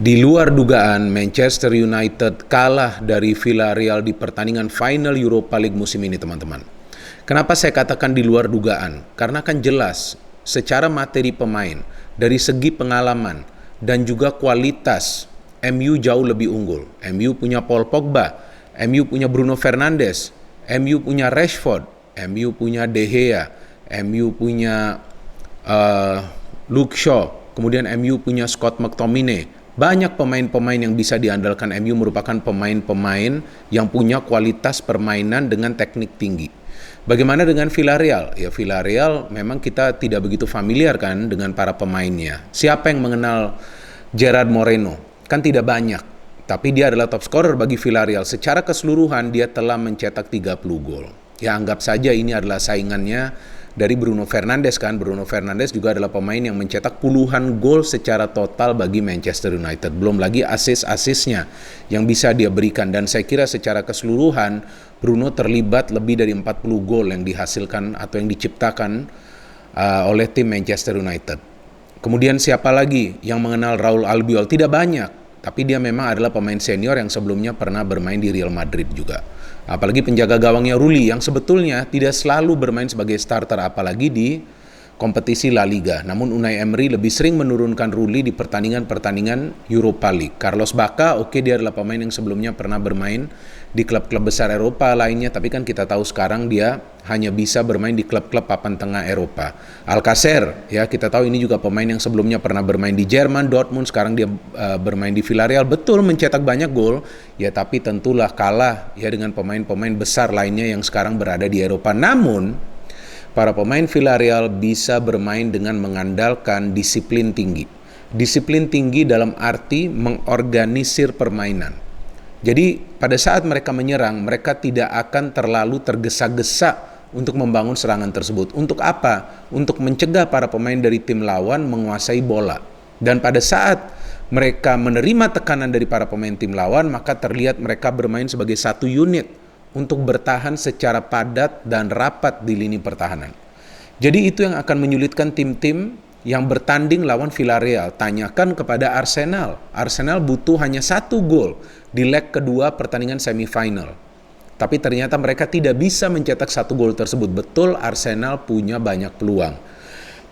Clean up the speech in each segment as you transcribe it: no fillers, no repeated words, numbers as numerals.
Di luar dugaan, Manchester United kalah dari Villarreal di pertandingan final Europa League musim ini, teman-teman. Kenapa saya katakan di luar dugaan? Karena kan jelas secara materi pemain, dari segi pengalaman dan juga kualitas, MU jauh lebih unggul. MU punya Paul Pogba, MU punya Bruno Fernandes, MU punya Rashford, MU punya De Gea, MU punya Luke Shaw, kemudian MU punya Scott McTominay. Banyak pemain-pemain yang bisa diandalkan MU merupakan pemain-pemain yang punya kualitas permainan dengan teknik tinggi. Bagaimana dengan Villarreal? Ya, Villarreal memang kita tidak begitu familiar kan dengan para pemainnya. Siapa yang mengenal Gerard Moreno? Kan tidak banyak. Tapi dia adalah top scorer bagi Villarreal. Secara keseluruhan dia telah mencetak 30 gol. Ya, anggap saja ini adalah saingannya dari Bruno Fernandes kan. Bruno Fernandes juga adalah pemain yang mencetak puluhan gol secara total bagi Manchester United. Belum lagi assist-assistnya yang bisa dia berikan. Dan saya kira secara keseluruhan Bruno terlibat lebih dari 40 gol yang dihasilkan atau yang diciptakan oleh tim Manchester United. Kemudian siapa lagi yang mengenal Raul Albiol? Tidak banyak, tapi dia memang adalah pemain senior yang sebelumnya pernah bermain di Real Madrid juga. Apalagi penjaga gawangnya Rulli yang sebetulnya tidak selalu bermain sebagai starter apalagi di kompetisi La Liga. Namun Unai Emery lebih sering menurunkan Rulli di pertandingan-pertandingan Europa League. Carlos Bacca, dia adalah pemain yang sebelumnya pernah bermain di klub-klub besar Eropa lainnya, tapi kan kita tahu sekarang dia hanya bisa bermain di klub-klub papan tengah Eropa. Alcacer, ya kita tahu ini juga pemain yang sebelumnya pernah bermain di Jerman, Dortmund, sekarang dia bermain di Villarreal. Betul mencetak banyak gol, ya tapi tentulah kalah ya dengan pemain-pemain besar lainnya yang sekarang berada di Eropa. Namun para pemain Villarreal bisa bermain dengan mengandalkan disiplin tinggi. Disiplin tinggi dalam arti mengorganisir permainan. Jadi pada saat mereka menyerang, mereka tidak akan terlalu tergesa-gesa untuk membangun serangan tersebut. Untuk apa? Untuk mencegah para pemain dari tim lawan menguasai bola. Dan pada saat mereka menerima tekanan dari para pemain tim lawan, maka terlihat mereka bermain sebagai satu unit untuk bertahan secara padat dan rapat di lini pertahanan. Jadi itu yang akan menyulitkan tim-tim yang bertanding lawan Villarreal. Tanyakan kepada Arsenal. Arsenal butuh hanya 1 gol di leg kedua pertandingan semifinal. Tapi ternyata mereka tidak bisa mencetak 1 gol tersebut. Betul Arsenal punya banyak peluang.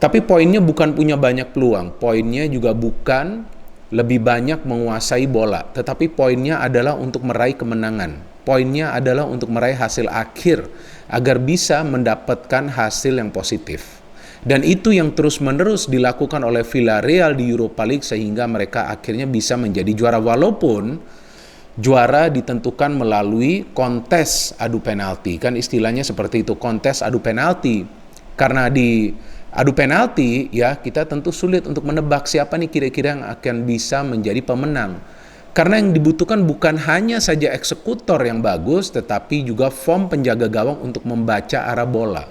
Tapi poinnya bukan punya banyak peluang. Poinnya juga bukan lebih banyak menguasai bola. Tetapi poinnya adalah untuk meraih kemenangan. Poinnya adalah untuk meraih hasil akhir agar bisa mendapatkan hasil yang positif. Dan itu yang terus-menerus dilakukan oleh Villarreal di Europa League sehingga mereka akhirnya bisa menjadi juara, walaupun juara ditentukan melalui kontes adu penalti. Kan istilahnya seperti itu, kontes adu penalti. Karena di adu penalti ya kita tentu sulit untuk menebak siapa nih kira-kira yang akan bisa menjadi pemenang. Karena yang dibutuhkan bukan hanya saja eksekutor yang bagus, tetapi juga form penjaga gawang untuk membaca arah bola.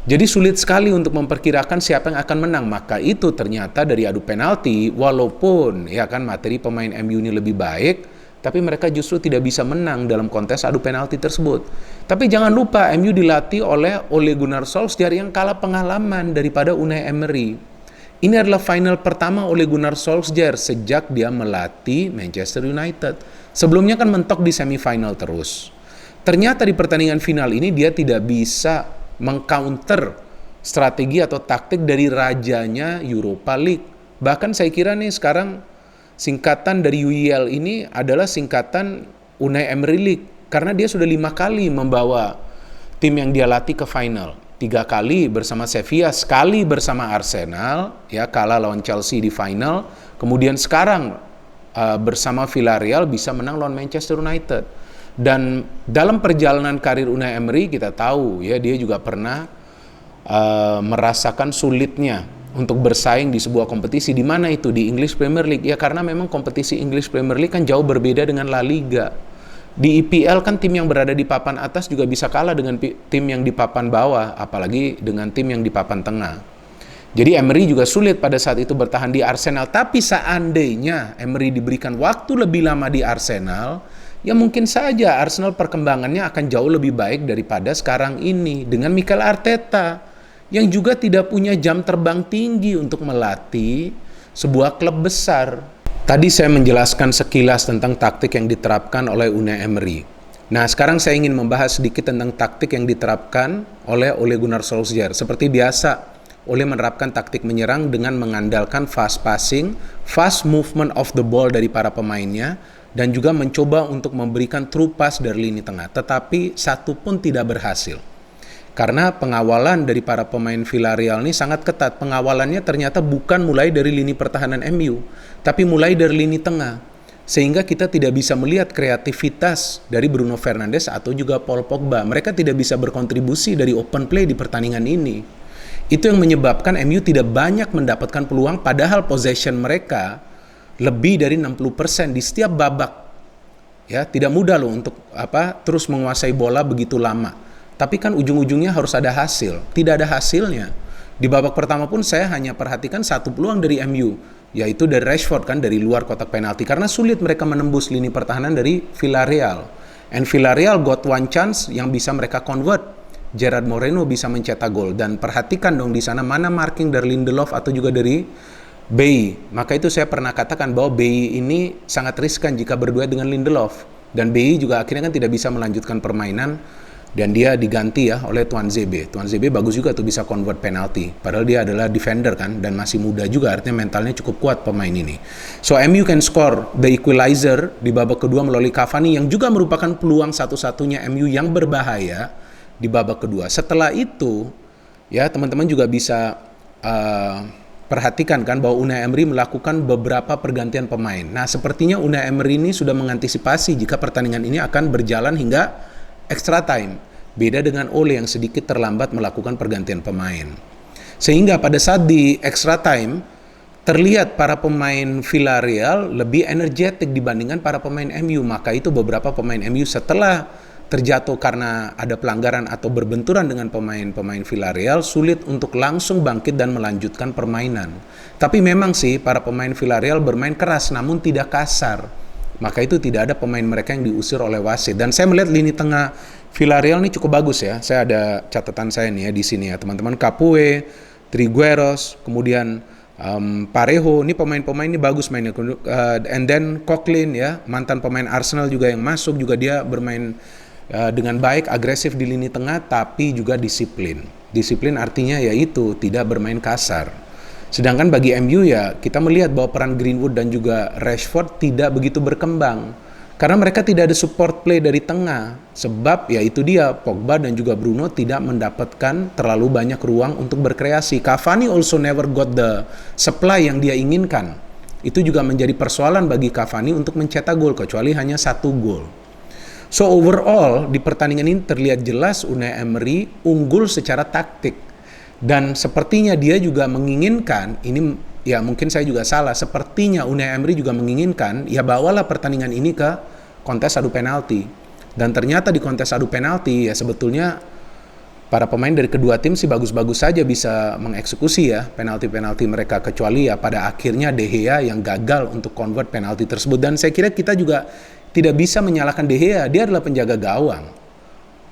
Jadi sulit sekali untuk memperkirakan siapa yang akan menang. Maka itu ternyata dari adu penalti, walaupun ya kan materi pemain MU ini lebih baik, tapi mereka justru tidak bisa menang dalam kontes adu penalti tersebut. Tapi jangan lupa MU dilatih oleh Ole Gunnar Solskjaer yang kalah pengalaman daripada Unai Emery. Ini adalah final pertama Ole Gunnar Solskjaer sejak dia melatih Manchester United. Sebelumnya kan mentok di semifinal terus. Ternyata di pertandingan final ini dia tidak bisa mengcounter strategi atau taktik dari rajanya Europa League. Bahkan saya kira nih sekarang singkatan dari UEL ini adalah singkatan Unai Emery League. Karena dia sudah 5 kali membawa tim yang dia latih ke final. 3 kali bersama Sevilla, sekali bersama Arsenal, ya kalah lawan Chelsea di final. Kemudian sekarang bersama Villarreal bisa menang lawan Manchester United. Dan dalam perjalanan karir Unai Emery kita tahu ya dia juga pernah merasakan sulitnya untuk bersaing di sebuah kompetisi. Di mana itu? Di English Premier League. Ya karena memang kompetisi English Premier League kan jauh berbeda dengan La Liga. Di EPL kan tim yang berada di papan atas juga bisa kalah dengan tim yang di papan bawah, apalagi dengan tim yang di papan tengah. Jadi Emery juga sulit pada saat itu bertahan di Arsenal. Tapi seandainya Emery diberikan waktu lebih lama di Arsenal, ya mungkin saja Arsenal perkembangannya akan jauh lebih baik daripada sekarang ini dengan Mikel Arteta yang juga tidak punya jam terbang tinggi untuk melatih sebuah klub besar. Tadi saya menjelaskan sekilas tentang taktik yang diterapkan oleh Unai Emery. Nah, sekarang saya ingin membahas sedikit tentang taktik yang diterapkan oleh Ole Gunnar Solskjaer. Seperti biasa, Ole menerapkan taktik menyerang dengan mengandalkan fast passing, fast movement of the ball dari para pemainnya, dan juga mencoba untuk memberikan true pass dari lini tengah. Tetapi satu pun tidak berhasil. Karena pengawalan dari para pemain Villarreal ini sangat ketat. Pengawalannya ternyata bukan mulai dari lini pertahanan MU, tapi mulai dari lini tengah. Sehingga kita tidak bisa melihat kreativitas dari Bruno Fernandes atau juga Paul Pogba. Mereka tidak bisa berkontribusi dari open play di pertandingan ini. Itu yang menyebabkan MU tidak banyak mendapatkan peluang, padahal possession mereka lebih dari 60% di setiap babak. Ya, tidak mudah loh untuk terus menguasai bola begitu lama. Tapi kan ujung-ujungnya harus ada hasil. Tidak ada hasilnya. Di babak pertama pun saya hanya perhatikan satu peluang dari MU, yaitu dari Rashford kan, dari luar kotak penalti. Karena sulit mereka menembus lini pertahanan dari Villarreal. And Villarreal got one chance yang bisa mereka convert. Gerard Moreno bisa mencetak gol. Dan perhatikan dong di sana mana marking dari Lindelof atau juga dari Bailly. Maka itu saya pernah katakan bahwa Bailly ini sangat riskan jika berduet dengan Lindelof. Dan Bailly juga akhirnya kan tidak bisa melanjutkan permainan. Dan dia diganti ya oleh Tuan Zebe. Tuan Zebe bagus juga tuh bisa convert penalti. Padahal dia adalah defender kan, dan masih muda juga, artinya mentalnya cukup kuat pemain ini. So MU can score the equalizer di babak kedua melalui Cavani yang juga merupakan peluang satu-satunya MU yang berbahaya di babak kedua. Setelah itu ya teman-teman juga bisa perhatikan kan bahwa Unai Emery melakukan beberapa pergantian pemain. Nah, sepertinya Unai Emery ini sudah mengantisipasi jika pertandingan ini akan berjalan hingga extra time. Beda dengan Ole yang sedikit terlambat melakukan pergantian pemain. Sehingga pada saat di extra time, terlihat para pemain Villarreal lebih energetik dibandingkan para pemain MU. Maka itu beberapa pemain MU setelah terjatuh karena ada pelanggaran atau berbenturan dengan pemain-pemain Villarreal, sulit untuk langsung bangkit dan melanjutkan permainan. Tapi memang sih para pemain Villarreal bermain keras namun tidak kasar. Maka itu tidak ada pemain mereka yang diusir oleh wasit. Dan saya melihat lini tengah Villarreal ini cukup bagus ya. Saya ada catatan saya nih ya di sini ya teman-teman. Capoue, Trigueros, kemudian Parejo, ini pemain-pemain ini bagus mainnya. And then Coquelin ya, mantan pemain Arsenal juga yang masuk, juga dia bermain dengan baik, agresif di lini tengah, tapi juga disiplin. Disiplin artinya yaitu tidak bermain kasar. Sedangkan bagi MU ya kita melihat bahwa peran Greenwood dan juga Rashford tidak begitu berkembang. Karena mereka tidak ada support play dari tengah. Sebab ya itu dia, Pogba dan juga Bruno tidak mendapatkan terlalu banyak ruang untuk berkreasi. Cavani also never got the supply yang dia inginkan. Itu juga menjadi persoalan bagi Cavani untuk mencetak gol, kecuali hanya 1 gol. So overall di pertandingan ini terlihat jelas Unai Emery unggul secara taktik. Dan sepertinya dia juga menginginkan, ini ya mungkin saya juga salah, sepertinya Unai Emery juga menginginkan, ya bawalah pertandingan ini ke kontes adu penalti. Dan ternyata di kontes adu penalti ya sebetulnya para pemain dari kedua tim sih bagus-bagus saja bisa mengeksekusi ya penalti-penalti mereka, kecuali ya pada akhirnya De Gea yang gagal untuk convert penalti tersebut. Dan saya kira kita juga tidak bisa menyalahkan De Gea, dia adalah penjaga gawang.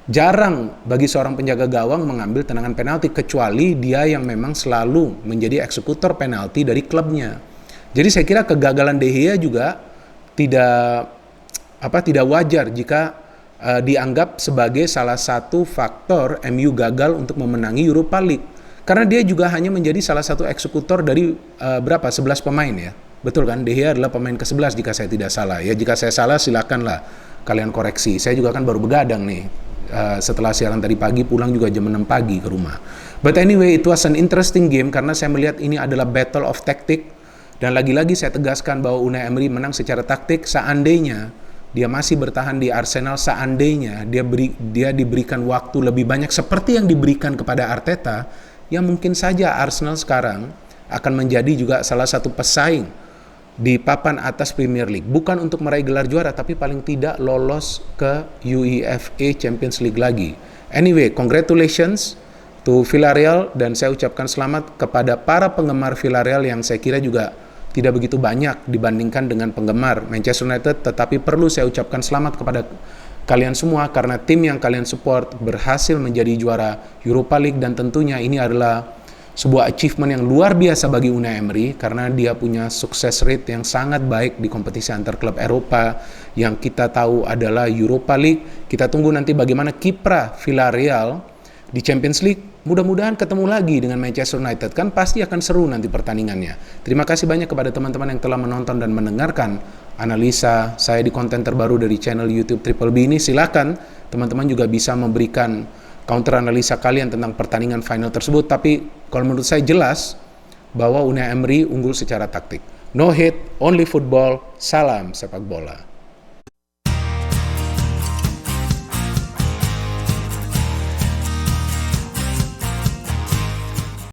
Jarang bagi seorang penjaga gawang mengambil tendangan penalti, kecuali dia yang memang selalu menjadi eksekutor penalti dari klubnya. Jadi saya kira kegagalan De Gea juga tidak wajar jika dianggap sebagai salah satu faktor MU gagal untuk memenangi Europa League. Karena dia juga hanya menjadi salah satu eksekutor dari 11 pemain ya. Betul kan? De Gea adalah pemain ke-11 jika saya tidak salah. Ya jika saya salah silakanlah kalian koreksi. Saya juga kan baru begadang nih. Setelah siaran tadi pagi, pulang juga jam 6 pagi ke rumah. But anyway, it was an interesting game karena saya melihat ini adalah battle of tactic. Dan lagi-lagi saya tegaskan bahwa Unai Emery menang secara taktik. Seandainya dia masih bertahan di Arsenal, seandainya dia diberikan waktu lebih banyak seperti yang diberikan kepada Arteta, ya mungkin saja Arsenal sekarang akan menjadi juga salah satu pesaing di papan atas Premier League, bukan untuk meraih gelar juara, tapi paling tidak lolos ke UEFA Champions League lagi. Anyway, congratulations to Villarreal, dan saya ucapkan selamat kepada para penggemar Villarreal yang saya kira juga tidak begitu banyak dibandingkan dengan penggemar Manchester United, tetapi perlu saya ucapkan selamat kepada kalian semua karena tim yang kalian support berhasil menjadi juara Europa League, dan tentunya ini adalah sebuah achievement yang luar biasa bagi Unai Emery karena dia punya sukses rate yang sangat baik di kompetisi antar klub Eropa yang kita tahu adalah Europa League. Kita tunggu nanti bagaimana kiprah Villarreal di Champions League. Mudah-mudahan ketemu lagi dengan Manchester United, kan pasti akan seru nanti pertandingannya. Terima kasih banyak kepada teman-teman yang telah menonton dan mendengarkan analisa saya di konten terbaru dari channel YouTube Triple B ini. Silakan teman-teman juga bisa memberikan counter analisa kalian tentang pertandingan final tersebut, tapi kalau menurut saya jelas bahwa Unai Emery unggul secara taktik. No hate, only football, salam sepak bola.